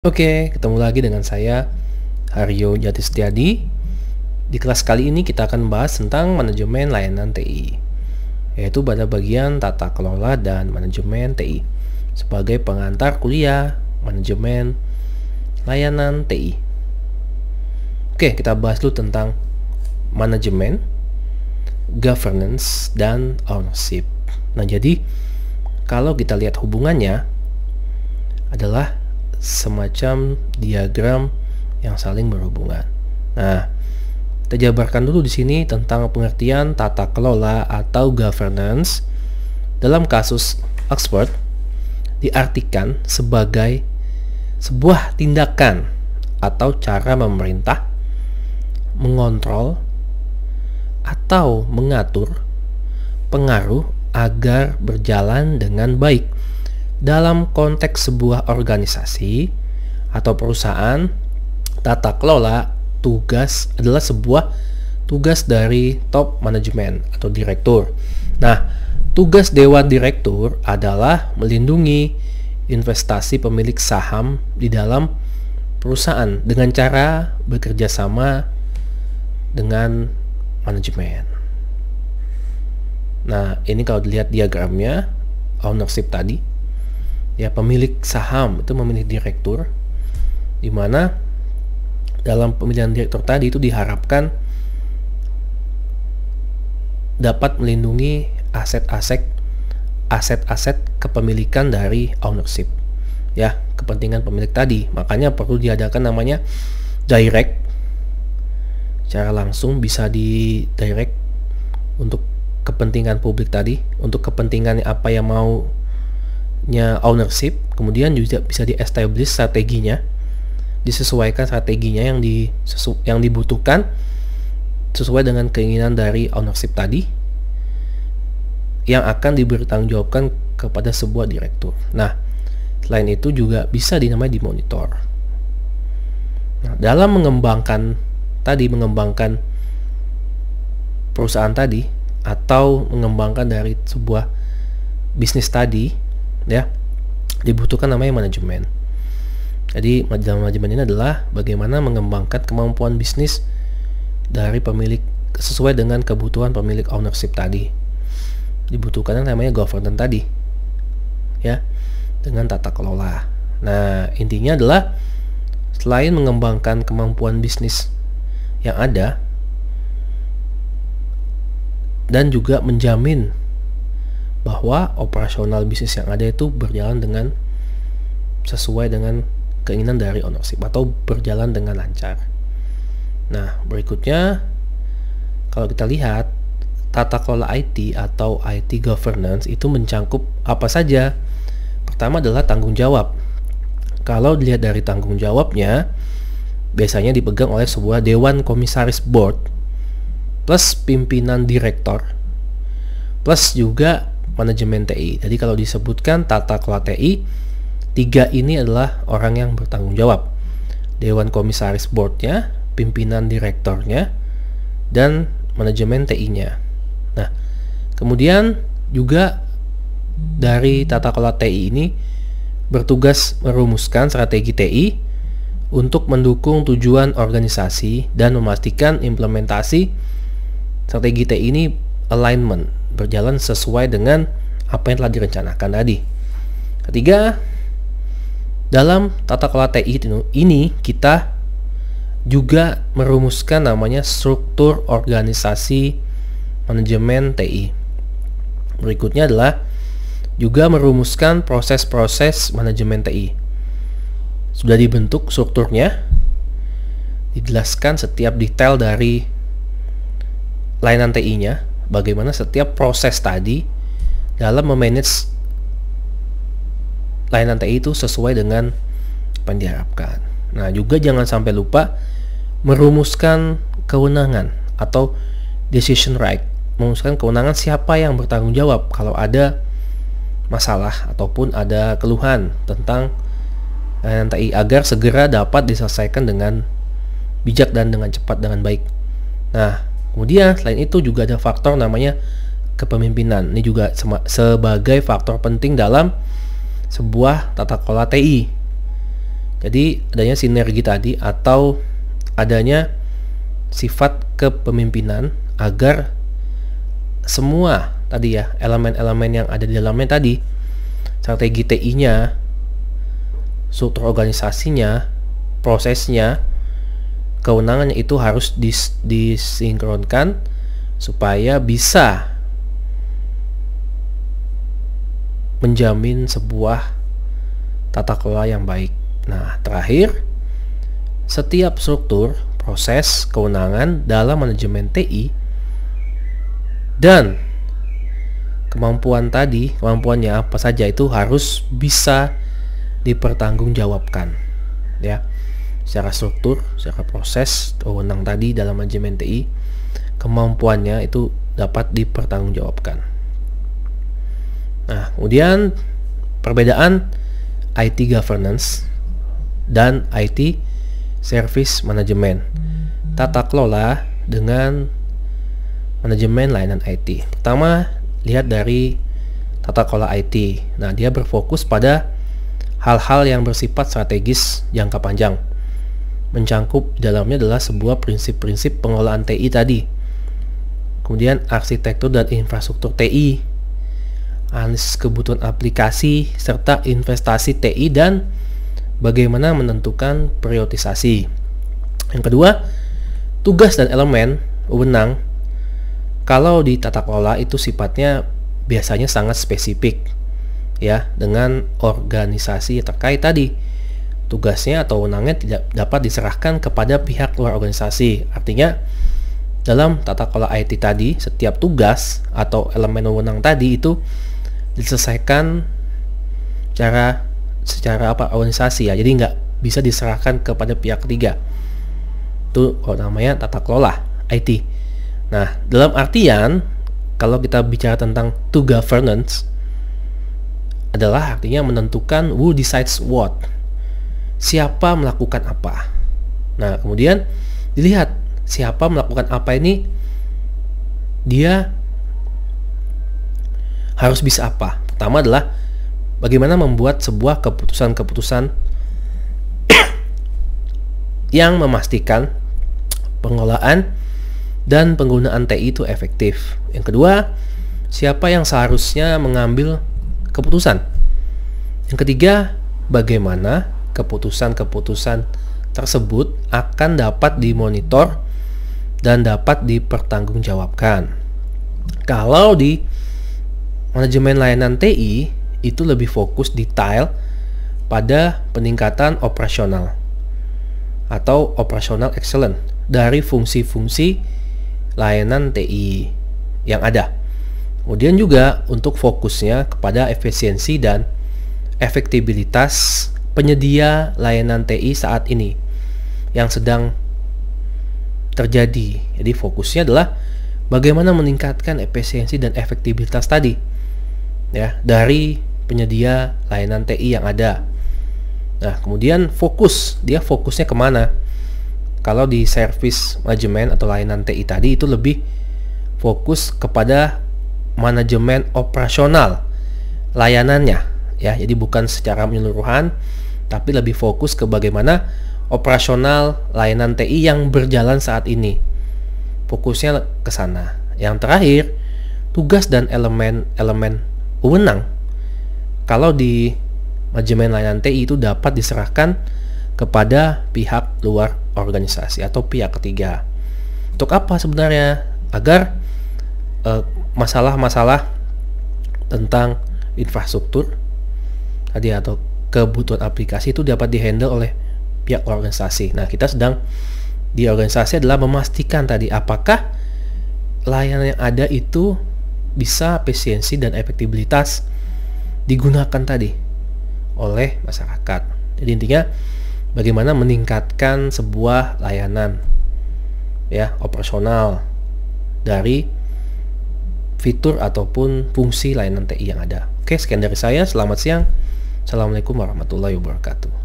Oke, ketemu lagi dengan saya, Haryo Jatistiadi. Di kelas kali ini kita akan membahas tentang manajemen layanan TI, yaitu pada bagian tata kelola dan manajemen TI, sebagai pengantar kuliah manajemen layanan TI. Oke, kita bahas dulu tentang manajemen, governance, dan ownership. Nah, jadi kalau kita lihat hubungannya adalah semacam diagram yang saling berhubungan. Nah, kita jabarkan dulu di sini tentang pengertian tata kelola atau governance. Dalam kasus Oxford diartikan sebagai sebuah tindakan atau cara memerintah, mengontrol, atau mengatur pengaruh agar berjalan dengan baik dalam konteks sebuah organisasi atau perusahaan. Tata kelola tugas adalah sebuah tugas dari top manajemen atau direktur. Nah, tugas dewan direktur adalah melindungi investasi pemilik saham di dalam perusahaan dengan cara bekerja sama dengan manajemen. Nah, ini kalau dilihat diagramnya ownership tadi, ya, pemilik saham itu memilih direktur, di mana dalam pemilihan direktur tadi itu diharapkan dapat melindungi aset-aset kepemilikan dari ownership, ya, kepentingan pemilik tadi. Makanya perlu diadakan namanya direct, secara langsung bisa di direct untuk kepentingan publik tadi, untuk kepentingan apa yang mau ownership. Kemudian juga bisa di-establish strateginya, disesuaikan strateginya yang dibutuhkan sesuai dengan keinginan dari ownership tadi, yang akan dibertanggungjawabkan kepada sebuah direktur. Nah, selain itu juga bisa dinamai dimonitor. Nah, dalam mengembangkan perusahaan tadi atau mengembangkan dari sebuah bisnis tadi, ya, dibutuhkan namanya manajemen. Jadi manajemen ini adalah bagaimana mengembangkan kemampuan bisnis dari pemilik sesuai dengan kebutuhan pemilik ownership tadi. Dibutuhkan namanya governance tadi, ya, dengan tata kelola. Nah, intinya adalah selain mengembangkan kemampuan bisnis yang ada dan juga menjamin bahwa operasional bisnis yang ada itu berjalan dengan sesuai dengan keinginan dari ownership atau berjalan dengan lancar. Nah, berikutnya kalau kita lihat tata kelola IT atau IT governance itu mencangkup apa saja. Pertama adalah tanggung jawab. Kalau dilihat dari tanggung jawabnya, biasanya dipegang oleh sebuah dewan komisaris board plus pimpinan direktur plus juga manajemen TI. Jadi kalau disebutkan tata kelola TI, tiga ini adalah orang yang bertanggung jawab: dewan komisaris boardnya, pimpinan direkturnya, dan manajemen TI-nya. Nah, kemudian juga dari tata kelola TI ini bertugas merumuskan strategi TI untuk mendukung tujuan organisasi dan memastikan implementasi strategi TI ini alignment, berjalan sesuai dengan apa yang telah direncanakan tadi. Ketiga, dalam tata kelola TI ini kita juga merumuskan namanya struktur organisasi manajemen TI. Berikutnya adalah juga merumuskan proses-proses manajemen TI. Sudah dibentuk strukturnya, dijelaskan setiap detail dari layanan TI-nya, bagaimana setiap proses tadi dalam memanage layanan TI itu sesuai dengan apa yang diharapkan. Nah, juga jangan sampai lupa merumuskan kewenangan atau decision right, merumuskan kewenangan siapa yang bertanggung jawab kalau ada masalah ataupun ada keluhan tentang layanan TI agar segera dapat diselesaikan dengan bijak dan dengan cepat, dengan baik. Nah, kemudian selain itu juga ada faktor namanya kepemimpinan. Ini juga sebagai faktor penting dalam sebuah tata kelola TI. Jadi adanya sinergi tadi atau adanya sifat kepemimpinan agar semua tadi ya elemen-elemen yang ada di dalamnya tadi, strategi TI-nya, struktur organisasinya, prosesnya, kewenangannya itu harus disinkronkan supaya bisa menjamin sebuah tata kelola yang baik. Nah, terakhir, setiap struktur, proses, kewenangan dalam manajemen TI dan kemampuannya apa saja itu harus bisa dipertanggungjawabkan, ya. Secara struktur, secara proses, kewenangan tadi dalam manajemen TI, kemampuannya itu dapat dipertanggungjawabkan. Nah, kemudian perbedaan IT governance dan IT service management, tata kelola dengan manajemen layanan IT. Pertama, lihat dari tata kelola IT. Nah, dia berfokus pada hal-hal yang bersifat strategis jangka panjang. Mencangkup dalamnya adalah sebuah prinsip-prinsip pengelolaan TI tadi. Kemudian arsitektur dan infrastruktur TI, analisis kebutuhan aplikasi, serta investasi TI dan bagaimana menentukan prioritisasi. Yang kedua, tugas dan elemen wewenang. Kalau di tata kelola itu sifatnya biasanya sangat spesifik, ya, dengan organisasi terkait tadi. Tugasnya atau wewenangnya tidak dapat diserahkan kepada pihak luar organisasi. Artinya dalam tata kelola IT tadi, setiap tugas atau elemen wewenang tadi itu diselesaikan secara organisasi, ya. Jadi nggak bisa diserahkan kepada pihak ketiga. Itu namanya tata kelola IT. Nah, dalam artian kalau kita bicara tentang to governance adalah artinya menentukan who decides what, siapa melakukan apa. Nah, kemudian dilihat siapa melakukan apa ini, dia harus bisa apa. Pertama adalah bagaimana membuat sebuah keputusan-keputusan yang memastikan pengelolaan dan penggunaan TI itu efektif. Yang kedua, siapa yang seharusnya mengambil keputusan. Yang ketiga, bagaimana keputusan-keputusan tersebut akan dapat dimonitor dan dapat dipertanggungjawabkan. Kalau di manajemen layanan TI itu lebih fokus detail pada peningkatan operasional atau operational excellence dari fungsi-fungsi layanan TI yang ada. Kemudian juga untuk fokusnya kepada efisiensi dan efektibilitas penyedia layanan TI saat ini yang sedang terjadi. Jadi fokusnya adalah bagaimana meningkatkan efisiensi dan efektibilitas tadi, ya, dari penyedia layanan TI yang ada. Nah, kemudian fokusnya kemana? Kalau di service manajemen atau layanan TI tadi itu lebih fokus kepada manajemen operasional layanannya, ya. Jadi bukan secara menyeluruhan, tapi lebih fokus ke bagaimana operasional layanan TI yang berjalan saat ini. Fokusnya ke sana. Yang terakhir, tugas dan elemen wewenang. Kalau di manajemen layanan TI itu dapat diserahkan kepada pihak luar organisasi atau pihak ketiga. Untuk apa sebenarnya? Agar masalah-masalah tentang infrastruktur tadi atau kebutuhan aplikasi itu dapat dihandle oleh pihak organisasi. Nah, kita sedang di organisasi adalah memastikan tadi apakah layanan yang ada itu bisa efisiensi dan efektibilitas digunakan tadi oleh masyarakat. Jadi intinya bagaimana meningkatkan sebuah layanan, ya, operasional dari fitur ataupun fungsi layanan TI yang ada. Oke, sekian dari saya. Selamat siang. Assalamualaikum warahmatullahi wabarakatuh.